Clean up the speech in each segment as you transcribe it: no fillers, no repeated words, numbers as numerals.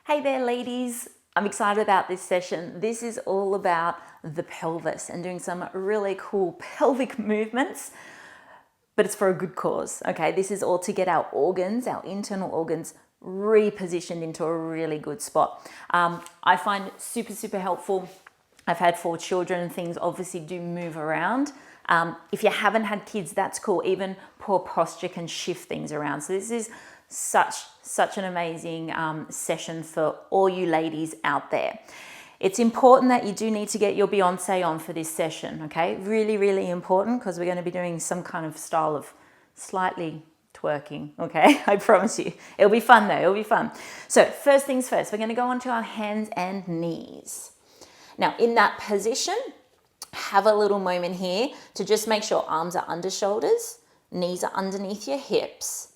Hey there, ladies. I'm excited about this session. This is all about the pelvis and doing some really cool pelvic movements, but it's for a good cause, okay? This is all to get our organs, our internal organs, repositioned into a really good spot. I find it super helpful. I've had 4 children and things obviously do move around. If you haven't had kids, that's cool. Even poor posture can shift things around. So this is such an amazing session for all you ladies out there. It's important that you do need to get your Beyonce on for this session, okay? Really important, because we're going to be doing some kind of style of slightly twerking, okay? I promise you. It'll be fun though, it'll be fun. So first things first, we're going to go onto our hands and knees. Now in that position, have a little moment here to just make sure arms are under shoulders, knees are underneath your hips.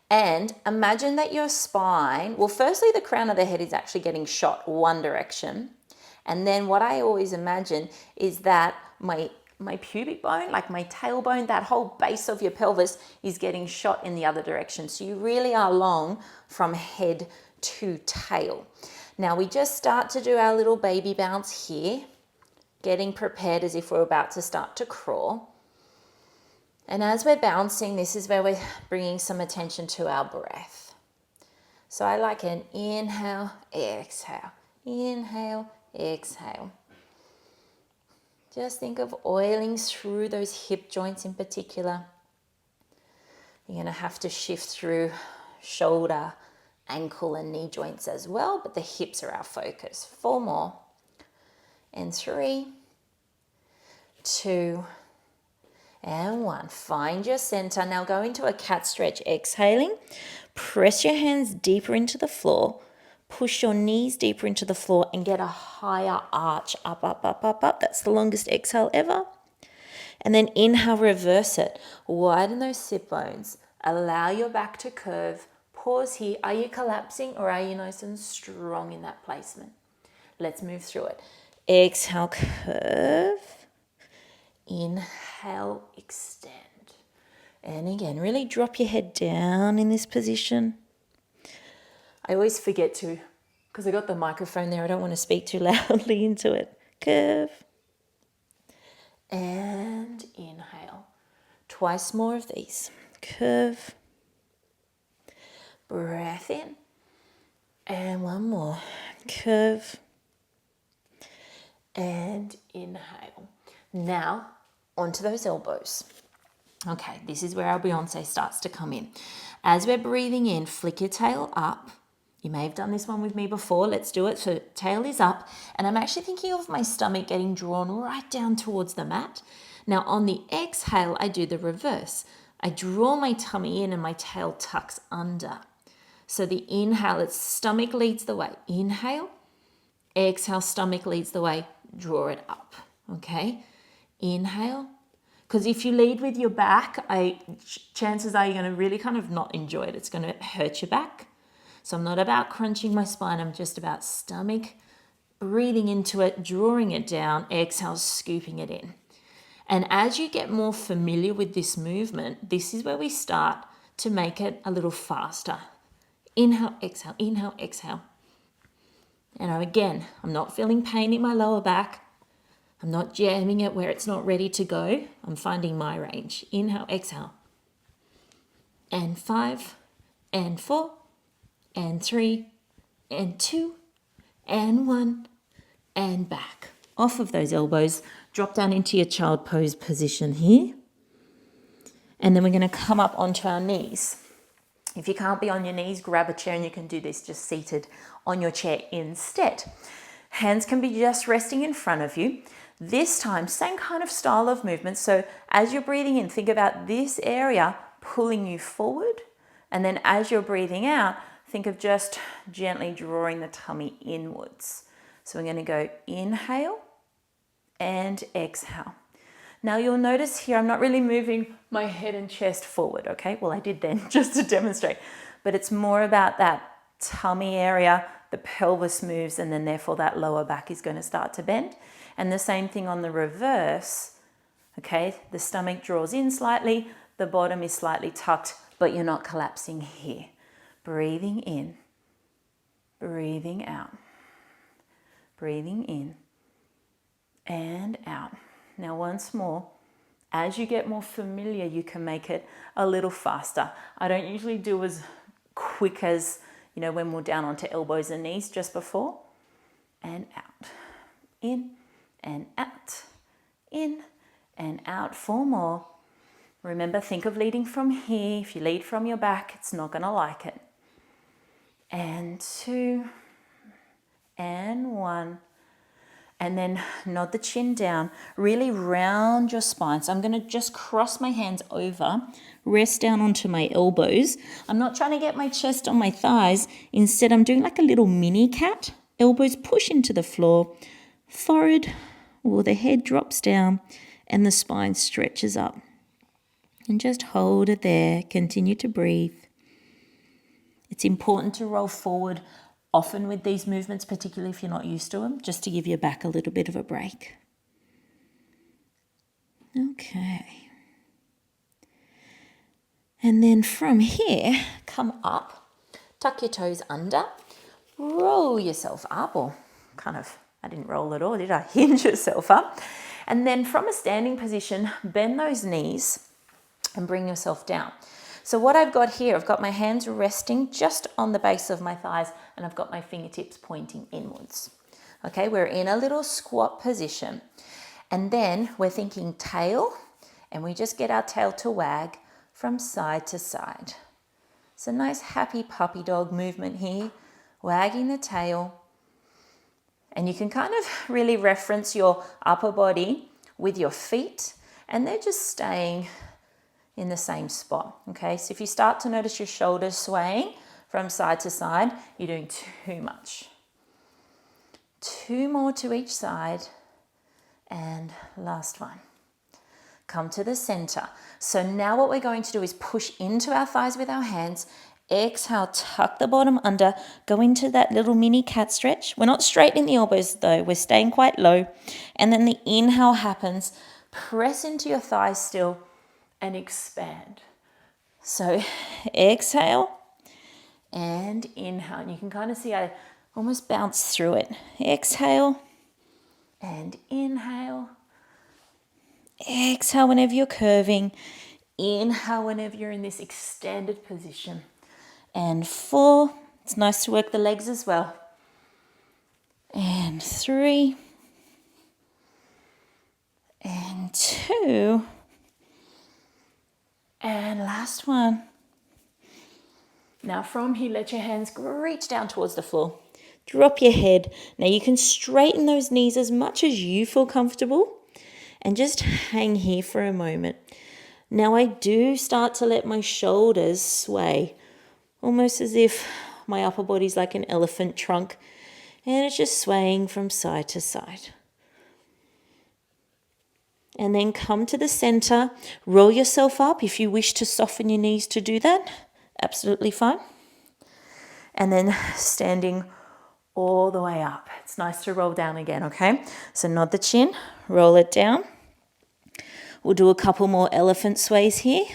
And imagine that your spine, well, firstly, the crown of the head is actually getting shot one direction. And then what I always imagine is that my pubic bone, like my tailbone, that whole base of your pelvis is getting shot in the other direction. So you really are long from head to tail. Now we just start to do our little baby bounce here, getting prepared as if we're about to start to crawl. And as we're bouncing, this is where we're bringing some attention to our breath. So I like an inhale, exhale, inhale, exhale. Just think of oiling through those hip joints in particular. You're going to have to shift through shoulder, ankle and knee joints as well, but the hips are our focus. 4 more. And 3, 2, and 1. Find your center. Now go into a cat stretch, exhaling. Press your hands deeper into the floor. Push your knees deeper into the floor and get a higher arch. Up. That's the longest exhale ever. And then inhale, reverse it. Widen those sit bones. Allow your back to curve. Pause here. Are you collapsing or are you nice and strong in that placement? Let's move through it. Exhale, curve. Inhale, extend. And again, really drop your head down in this position. I always forget to, because I got the microphone there, I don't want to speak too loudly into it. Curve. And inhale. Twice more of these. Curve. Breath in. And 1 more. Curve. And inhale. Now, onto those elbows. Okay, this is where our Beyonce starts to come in. As we're breathing in, flick your tail up. You may have done this one with me before. Let's do it. So tail is up, and I'm actually thinking of my stomach getting drawn right down towards the mat. Now on the exhale, I do the reverse. I draw my tummy in and my tail tucks under. So the inhale, it's stomach leads the way. Inhale, exhale, stomach leads the way. Draw it up, okay? Inhale, because if you lead with your back, chances are you're going to really kind of not enjoy it. It's going to hurt your back. So I'm not about crunching my spine. I'm just about stomach, breathing into it, drawing it down, exhale, scooping it in. And as you get more familiar with this movement, this is where we start to make it a little faster. Inhale, exhale, inhale, exhale. And again, I'm not feeling pain in my lower back. I'm not jamming it where it's not ready to go. I'm finding my range. Inhale, exhale. And 5, and 4, and 3, and 2, and 1, and back. Off of those elbows. Drop down into your child pose position here. And then we're going to come up onto our knees. If you can't be on your knees, grab a chair and you can do this just seated on your chair instead. Hands can be just resting in front of you. This time, same kind of style of movement. So as you're breathing in, think about this area pulling you forward. And then as you're breathing out, think of just gently drawing the tummy inwards. So we're going to go inhale and exhale. Now you'll notice here, I'm not really moving my head and chest forward, okay? Well, I did then just to demonstrate, but it's more about that tummy area, the pelvis moves, and then therefore that lower back is going to start to bend. And the same thing on the reverse, okay? The stomach draws in slightly, the bottom is slightly tucked, but you're not collapsing here. Breathing in breathing out, breathing in and out. Now once more, as you get more familiar, you can make it a little faster. I don't usually do as quick as, when we're down onto elbows and knees just before. And out, in and out, in and out. 4 more. Remember, think of leading from here. If you lead from your back, it's not going to like it. And 2, and 1. And then nod the chin down. Really round your spine. So I'm going to just cross my hands over, rest down onto my elbows. I'm not trying to get my chest on my thighs. Instead, I'm doing like a little mini cat. Elbows push into the floor. Forehead, or the head drops down, and the spine stretches up. And just hold it there. Continue to breathe. It's important to roll forward often with these movements, particularly if you're not used to them, just to give your back a little bit of a break. Okay. And then from here, come up, tuck your toes under, roll yourself up, or I didn't roll at all, did I? Hinge yourself up. And then from a standing position, bend those knees and bring yourself down. So what I've got here, I've got my hands resting just on the base of my thighs, and I've got my fingertips pointing inwards. Okay, we're in a little squat position. And then we're thinking tail, and we just get our tail to wag from side to side. It's a nice happy puppy dog movement here, wagging the tail. And you can kind of really reference your upper body with your feet, and they're just staying in the same spot. Okay, so if you start to notice your shoulders swaying from side to side, you're doing too much. 2 more to each side, and last one. Come to the center. So now what we're going to do is push into our thighs with our hands. Exhale, tuck the bottom under, go into that little mini cat stretch. We're not straightening the elbows though, we're staying quite low. And then the inhale happens, press into your thighs still, and expand. So exhale and inhale. And you can kind of see I almost bounce through it. Exhale and inhale. Exhale whenever you're curving. Inhale whenever you're in this extended position. And 4. It's nice to work the legs as well. And 3. And 2. And last one. Now from here, let your hands reach down towards the floor. Drop your head. Now you can straighten those knees as much as you feel comfortable and just hang here for a moment. Now I do start to let my shoulders sway, almost as if my upper body's like an elephant trunk and it's just swaying from side to side. And then come to the center, roll yourself up. If you wish to soften your knees to do that, absolutely fine. And then standing all the way up. It's nice to roll down again, okay? So nod the chin, roll it down. We'll do a couple more elephant sways here.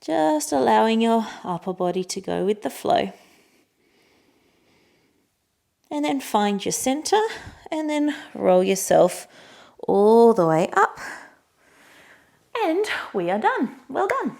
Just allowing your upper body to go with the flow. And then find your center and then roll yourself all the way up. And we are done. Well done.